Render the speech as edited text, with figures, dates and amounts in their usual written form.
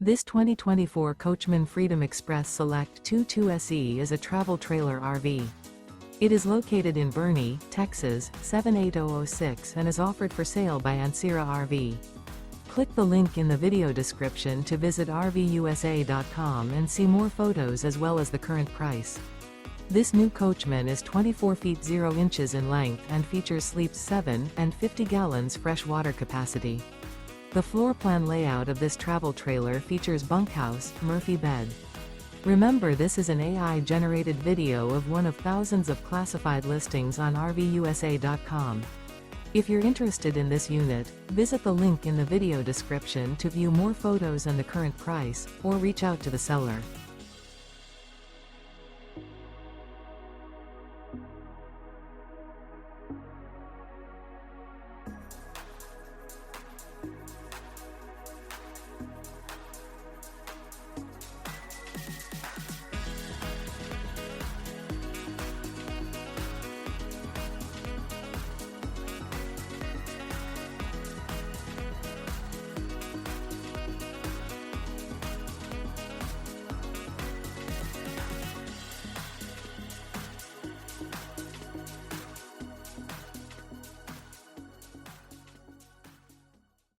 This 2024 Coachmen Freedom Express Select 22 SE is a travel trailer RV. It is located in Boerne, Texas, 78006 and is offered for sale by Ancira RV. Click the link in the video description to visit RVUSA.com and see more photos as well as the current price. This new Coachmen is 24 feet 0 inches in length and features sleeps 7 and 50 gallons fresh water capacity. The floor plan layout of this travel trailer features bunkhouse, Murphy bed. Remember, this is an AI-generated video of one of thousands of classified listings on RVUSA.com. If you're interested in this unit, visit the link in the video description to view more photos and the current price, or reach out to the seller.